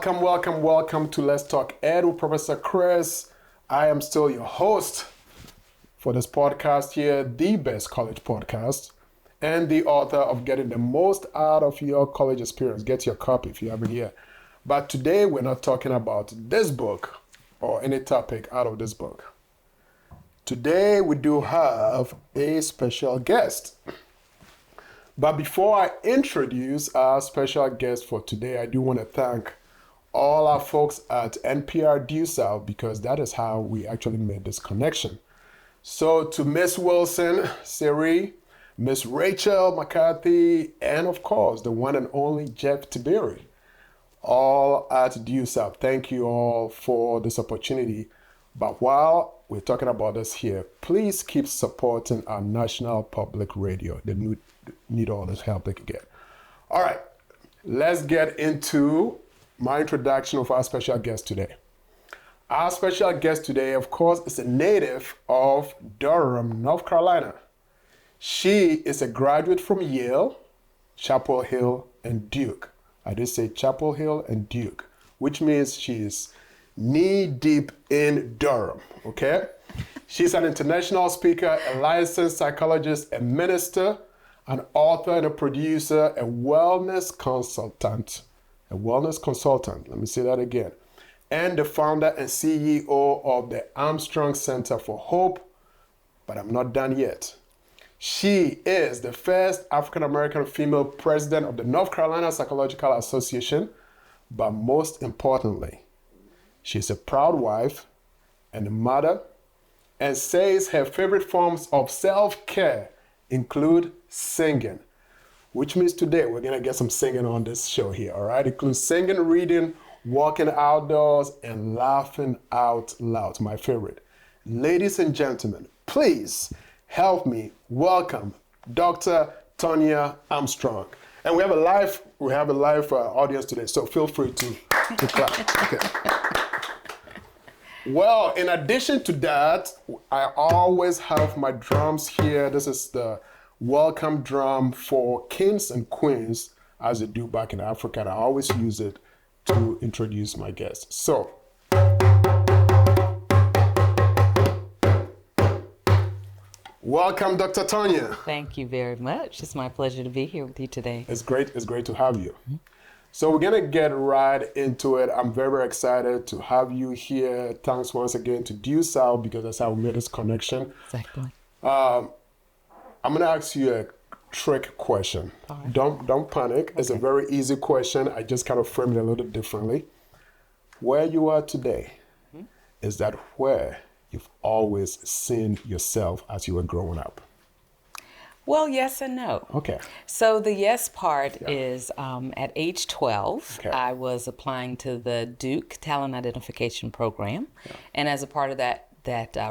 Welcome to Let's Talk Ed with Professor Chris. I am still your host for this podcast here, the best college podcast, and the author of Getting the Most Out of Your College Experience. Get your copy if you haven't yet. But today we're not talking about this book or any topic out of this book. Today we do have a special guest. But before I introduce our special guest for today, I do want to thank all our folks at NPR Due South because that is how we actually made this connection. So to Miss Wilson, Siri, Miss Rachel McCarthy, and of course, the one and only Jeff Tiberi, all at Due South. Thank you all for this opportunity. But while we're talking about this here, please keep supporting our national public radio. They need all this help they can get. All right, let's get into my introduction of our special guest today. Our special guest today, of course, is a native of Durham, North Carolina. She is a graduate from Yale, Chapel Hill, and Duke. I did say Chapel Hill and Duke, which means she is knee-deep in Durham, okay? She's an international speaker, a licensed psychologist, a minister, an author and a producer, a wellness consultant. Let me say that again. And the founder and CEO of the Armstrong Center for Hope. But I'm not done yet. She is the first African-American female president of the North Carolina Psychological Association. But most importantly, she's a proud wife and a mother, and says her favorite forms of self-care include singing, which means today we're going to get some singing on this show here, all right? It includes singing, reading, walking outdoors, and laughing out loud, my favorite. Ladies and gentlemen, please help me welcome Dr. Tonya Armstrong. And we have a live audience today, so feel free to clap. Okay. Well, in addition to that, I always have my drums here. This is the welcome drum for kings and queens, as they do back in Africa. And I always use it to introduce my guests. So, welcome, Dr. Tonya. Thank you very much. It's my pleasure to be here with you today. It's great to have you. Mm-hmm. So we're going to get right into it. I'm very, very excited to have you here. Thanks once again to Due South because that's how we made this connection. Exactly. I'm going to ask you a trick question. Right. Don't panic. Okay. It's a very easy question. I just kind of framed it a little differently. Where you are today, is that where you've always seen yourself as you were growing up? Well, yes and no. Okay. So the yes part is at age 12, I was applying to the Duke Talent Identification Program. Yeah. And as a part of that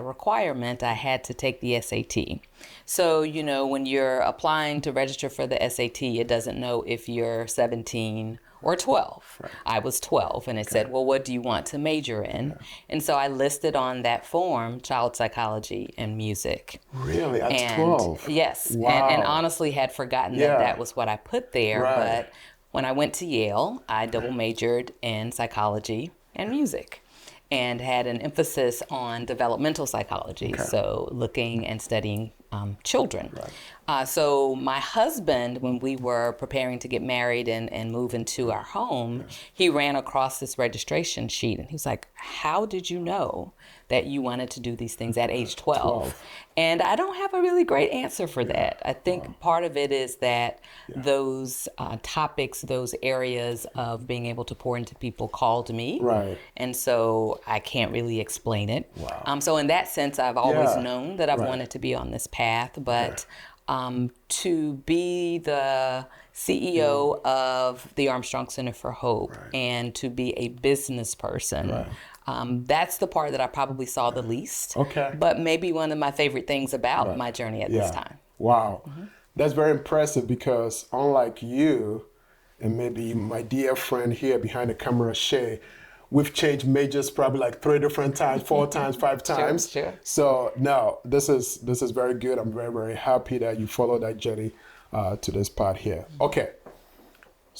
requirement, I had to take the SAT. So, you know, when you're applying to register for the SAT, it doesn't know if you're 17 or 12. Right. I was 12, and it said, well, what do you want to major in? Yeah. And so I listed on that form child psychology and music. Really? At 12? Yes. Wow. And honestly had forgotten that was what I put there. Right. But when I went to Yale, I double majored in psychology and music, and had an emphasis on developmental psychology, so looking and studying children. Right. So my husband, when we were preparing to get married and move into our home, he ran across this registration sheet, and he was like, how did you know that you wanted to do these things at age 12? And I don't have a really great answer for that. I think part of it is that those topics, those areas of being able to pour into people called me. Right. And so I can't really explain it. Wow. So in that sense, I've always known that I've wanted to be on this path, but to be the CEO of the Armstrong Center for Hope and to be a business person, that's the part that I probably saw the least. Okay. But maybe one of my favorite things about my journey at this time. Wow. Mm-hmm. That's very impressive because unlike you and maybe my dear friend here behind the camera, Shay, we've changed majors probably like 3 different times, 4 times, 5 times. Sure. So no, this is very good. I'm very, very happy that you followed that journey to this part here. Okay.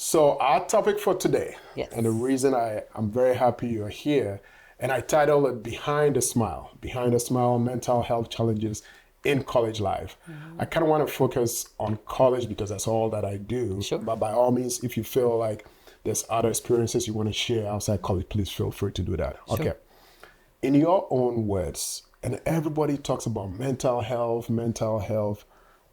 So our topic for today, Yes. and the reason I'm very happy you're here, and I titled it Behind the Smile, Mental Health Challenges in College Life. I kind of want to focus on college because that's all that I do. Sure. But by all means, if you feel like there's other experiences you want to share outside college, please feel free to do that. Sure. Okay. In your own words, and everybody talks about mental health.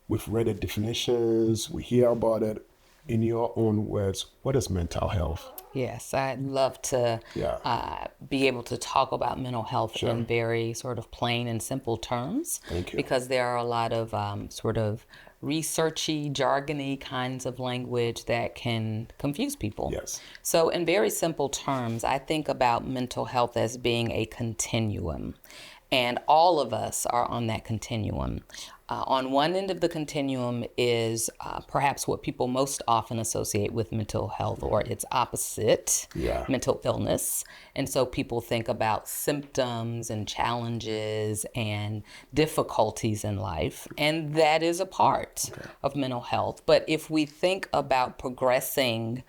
We've read the definitions, we hear about it. In your own words, what is mental health? Yes, I'd love to be able to talk about mental health in very sort of plain and simple terms. Thank you. Because there are a lot of sort of researchy, jargony kinds of language that can confuse people. Yes. So in very simple terms, I think about mental health as being a continuum. And all of us are on that continuum. On one end of the continuum is perhaps what people most often associate with mental health, or its opposite, mental illness. And so people think about symptoms and challenges and difficulties in life, and that is a part of mental health. But if we think about progressing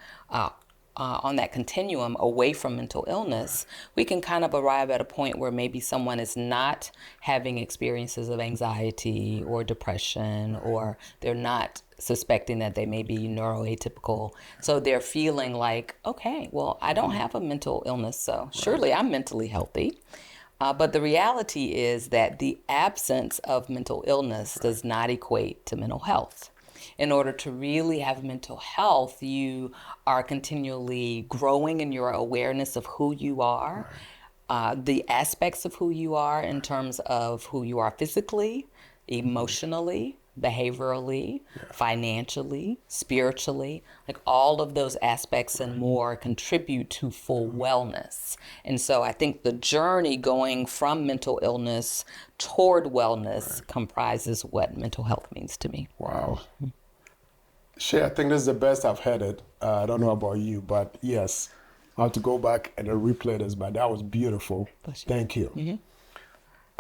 on that continuum away from mental illness, we can kind of arrive at a point where maybe someone is not having experiences of anxiety or depression, or they're not suspecting that they may be neuroatypical. So they're feeling like, okay, well, I don't have a mental illness, so surely I'm mentally healthy. But the reality is that the absence of mental illness does not equate to mental health. In order to really have mental health, you are continually growing in your awareness of who you are, the aspects of who you are in terms of who you are physically, emotionally, behaviorally, financially, spiritually. Like all of those aspects and more contribute to full wellness. And so I think the journey going from mental illness toward wellness comprises what mental health means to me. Wow. Shay, I think this is the best I've heard it. I don't know about you, but yes, I'll have to go back and replay this, but that was beautiful. Thank you. Mm-hmm.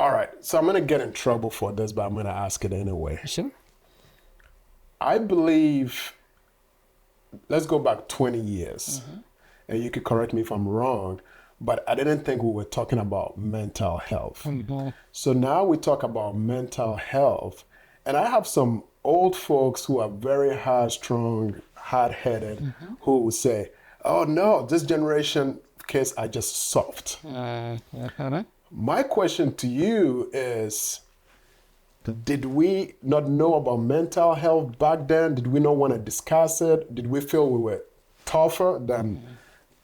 All right, so I'm going to get in trouble for this, but I'm going to ask it anyway. Sure. I believe, let's go back 20 years, and you could correct me if I'm wrong, but I didn't think we were talking about mental health. Mm-hmm. So now we talk about mental health, and I have some old folks who are very high-strung, hard-headed, who will say, oh no, this generation kids are just soft. My question to you is, did we not know about mental health back then? Did we not want to discuss it? Did we feel we were tougher than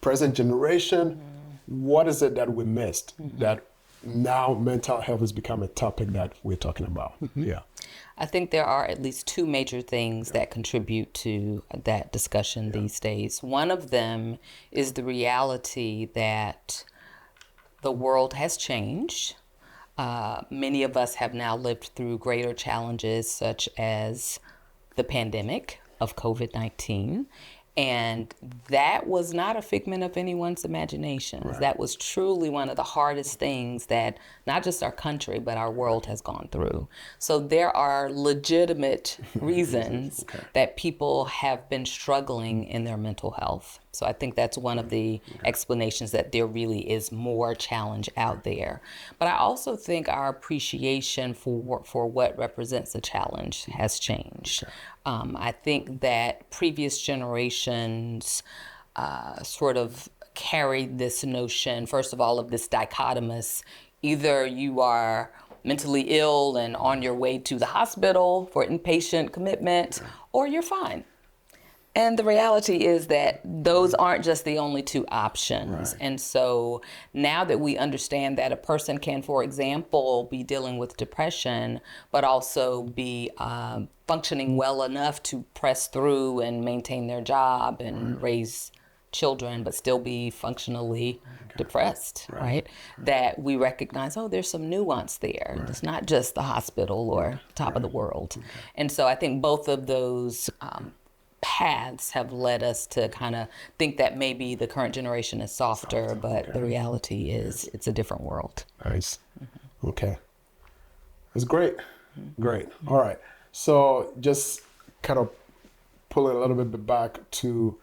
present generation? What is it that we missed that now mental health has become a topic that we're talking about? Yeah. I think there are at least two major things that contribute to that discussion these days. One of them is the reality that the world has changed. Many of us have now lived through greater challenges such as the pandemic of COVID-19. And that was not a figment of anyone's imaginations. Right. That was truly one of the hardest things that not just our country, but our world has gone through. So there are legitimate reasons that people have been struggling in their mental health. So I think that's one of the explanations that there really is more challenge out there. But I also think our appreciation for what represents a challenge has changed. I think that previous generations sort of carried this notion, first of all, of this dichotomous, either you are mentally ill and on your way to the hospital for inpatient commitment, or you're fine. And the reality is that those aren't just the only two options. Right. And so now that we understand that a person can, for example, be dealing with depression, but also be functioning well enough to press through and maintain their job and raise children, but still be functionally depressed, right? That we recognize, oh, there's some nuance there. Right. It's not just the hospital or top of the world. And so I think both of those paths have led us to kind of think that maybe the current generation is softer, but the reality is it's a different world. Nice. Okay. That's great. Great. All right. So just kind of pulling a little bit back to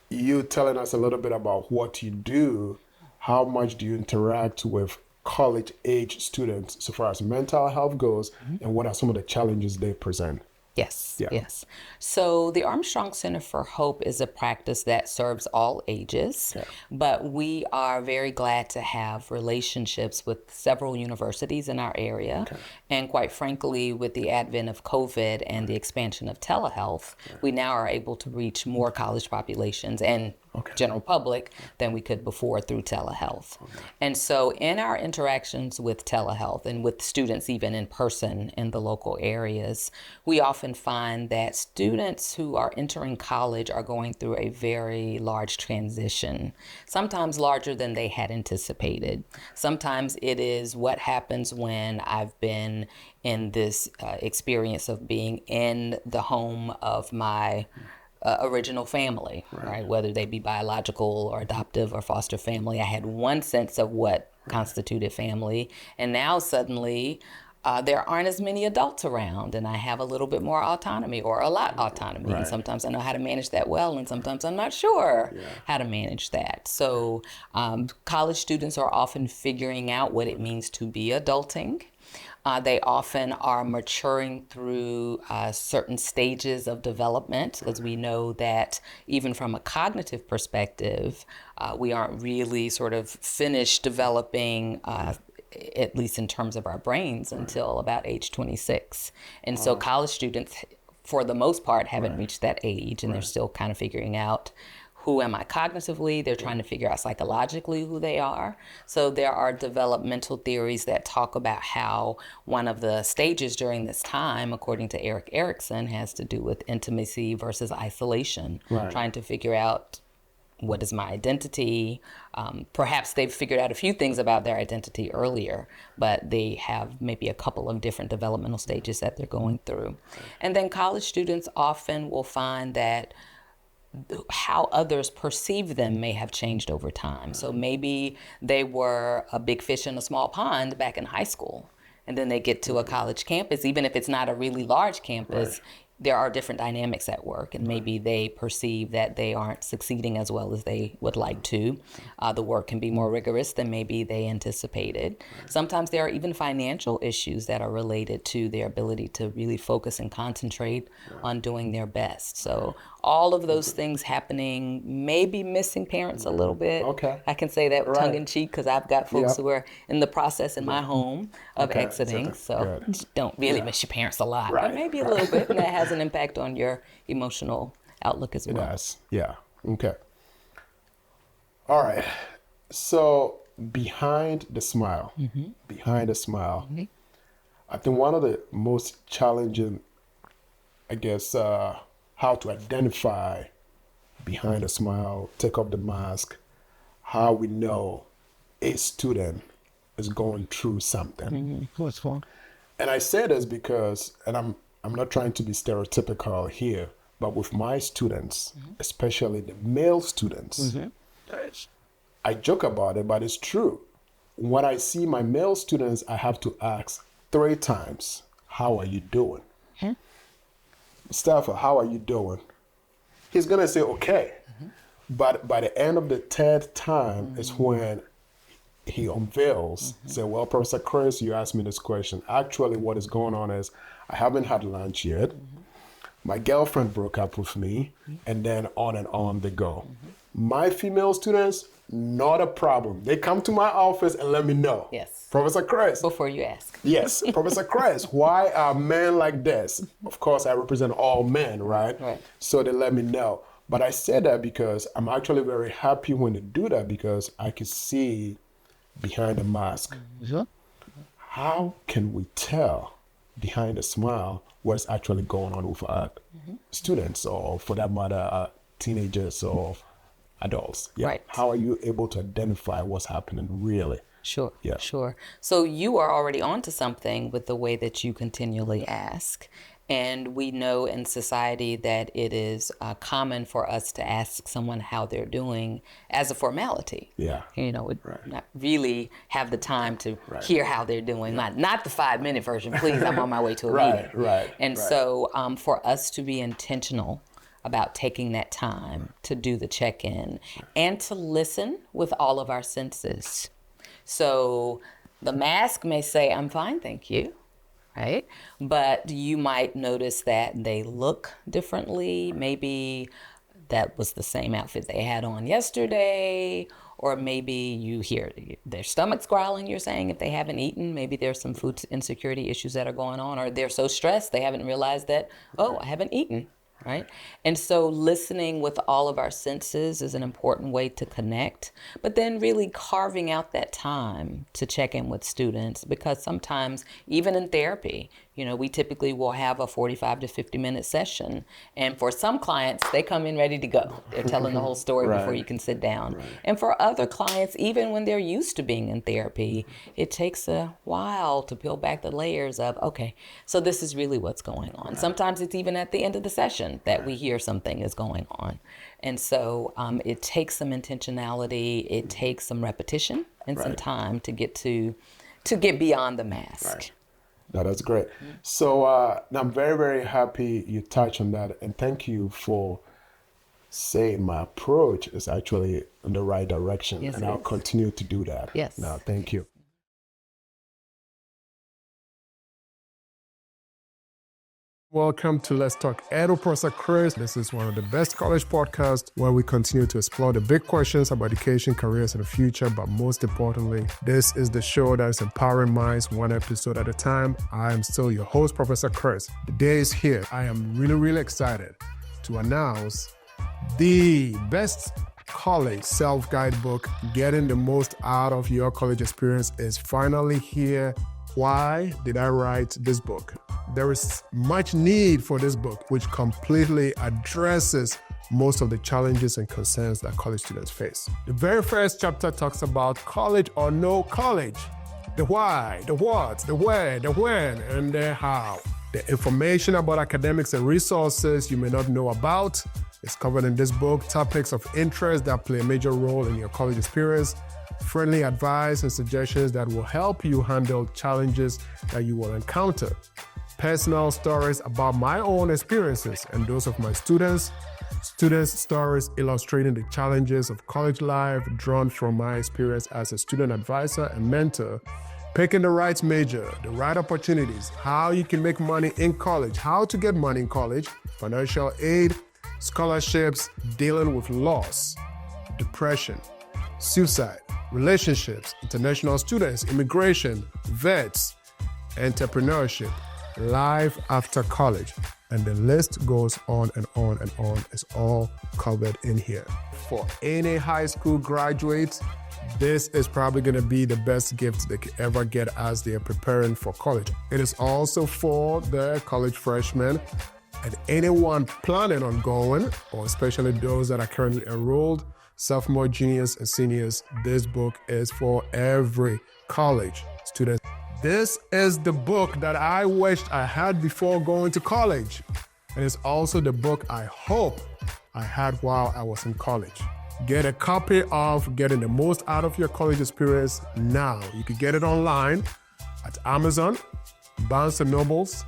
you telling us a little bit about what you do, how much do you interact with college-age students so far as mental health goes, and what are some of the challenges they present? Yes, yes. So the Armstrong Center for Hope is a practice that serves all ages, but we are very glad to have relationships with several universities in our area. And quite frankly, with the advent of COVID and the expansion of telehealth, we now are able to reach more college populations and general public than we could before through telehealth. And so in our interactions with telehealth and with students even in person in the local areas, we often find that students who are entering college are going through a very large transition, sometimes larger than they had anticipated. Sometimes it is what happens when I've been in this experience of being in the home of my original family, right? Whether they be biological or adoptive or foster family. I had one sense of what constituted family, and now suddenly there aren't as many adults around, and I have a little bit more autonomy or a lot autonomy. And sometimes I know how to manage that well, and sometimes I'm not sure how to manage that. So college students are often figuring out what it means to be adulting. They often are maturing through certain stages of development, because we know that even from a cognitive perspective, we aren't really sort of finished developing, at least in terms of our brains, until about age 26. And so college students, for the most part, haven't reached that age, and they're still kind of figuring out, who am I cognitively? They're trying to figure out psychologically who they are. So there are developmental theories that talk about how one of the stages during this time, according to Erik Erikson, has to do with intimacy versus isolation, trying to figure out, what is my identity? Perhaps they've figured out a few things about their identity earlier, but they have maybe a couple of different developmental stages that they're going through. And then college students often will find that how others perceive them may have changed over time. So maybe they were a big fish in a small pond back in high school, and then they get to a college campus, even if it's not a really large campus, there are different dynamics at work, and maybe they perceive that they aren't succeeding as well as they would like to. The work can be more rigorous than maybe they anticipated. Sometimes there are even financial issues that are related to their ability to really focus and concentrate on doing their best. So all of those things happening, maybe missing parents a little bit. I can say that tongue in cheek, because I've got folks who are in the process in my home of exiting. So don't really miss your parents a lot, but maybe a little bit. And that has an impact on your emotional outlook as well. It does. Okay. All right. So behind the smile, I think one of the most challenging, I guess, how to identify behind a smile, take off the mask, how we know a student is going through something. And I say this because, and I'm not trying to be stereotypical here, but with my students, especially the male students, I joke about it, but it's true. When I see my male students, I have to ask 3 times, how are you doing? Stafford, how are you doing? He's going to say, okay. But by the end of the 3rd time is when he unveils, say, well, Professor Chris, you asked me this question. Actually, what is going on is I haven't had lunch yet. My girlfriend broke up with me, and then on they go. My female students, not a problem. They come to my office and let me know. Yes. Professor Chris. Before you ask. Yes. Professor Chris, why are men like this? Of course, I represent all men, right? So they let me know. But I say that because I'm actually very happy when they do that, because I can see behind the mask. How can we tell behind the smile what's actually going on with our students, or for that matter, teenagers or adults? How are you able to identify what's happening really? Sure. So you are already onto something with the way that you continually ask. And we know in society that it is common for us to ask someone how they're doing as a formality. We not really have the time to hear how they're doing. Not the 5-minute version, please, I'm on my way to a meeting. So for us to be intentional about taking that time to do the check-in and to listen with all of our senses. So the mask may say, I'm fine, thank you, right? But you might notice that they look differently. Maybe that was the same outfit they had on yesterday, or maybe you hear their stomach's growling, you're saying, if they haven't eaten. Maybe there's some food insecurity issues that are going on, or they're so stressed they haven't realized that, I haven't eaten, right? And so listening with all of our senses is an important way to connect, but then really carving out that time to check in with students, because sometimes even in therapy, we typically will have a 45 to 50-minute session. And for some clients, they come in ready to go. They're telling the whole story before you can sit down. Right. And for other clients, even when they're used to being in therapy, it takes a while to peel back the layers of, okay, so this is really what's going on. Right. Sometimes it's even at the end of the session that we hear something is going on. And so it takes some intentionality, it takes some repetition and some time to get beyond the mask. Right. No, that's great. So I'm very, very happy you touched on that. And thank you for saying my approach is actually in the right direction. Yes, and I'll continue to do that. Yes. No, thank you. Welcome to Let's Talk Ed with Professor Chris. This is one of the best college podcasts where we continue to explore the big questions about education, careers, and the future. But most importantly, this is the show that is empowering minds one episode at a time. I am still your host, Professor Chris. The day is here. I am really, really excited to announce the best college self-guide book, Getting the Most Out of Your College Experience, is finally here. Why did I write this book? There is much need for this book, which completely addresses most of the challenges and concerns that college students face. The very first chapter talks about college or no college, the why, the what, the where, the when, and the how. The information about academics and resources you may not know about is covered in this book, topics of interest that play a major role in your college experience, friendly advice and suggestions that will help you handle challenges that you will encounter, personal stories about my own experiences and those of my students' stories illustrating the challenges of college life drawn from my experience as a student advisor and mentor, picking the right major, the right opportunities, how you can make money in college, how to get money in college, financial aid, scholarships, dealing with loss, depression, suicide, relationships, international students, immigration, vets, entrepreneurship, life after college, and the list goes on and on and on. It's all covered in here. For any high school graduate, this is probably going to be the best gift they could ever get as they are preparing for college. It is also for the college freshmen and anyone planning on going, or especially those that are currently enrolled, sophomore, juniors, and seniors. This book is for every college student. This is the book that I wished I had before going to college. And it's also the book I hope I had while I was in college. Get a copy of Getting the Most Out of Your College Experience now. You can get it online at Amazon, Barnes & Nobles,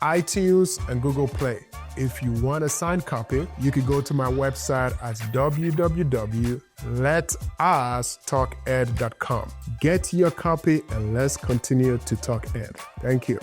iTunes, and Google Play. If you want a signed copy, you can go to my website at www.letustalked.com. Get your copy and let's continue to talk ed. Thank you.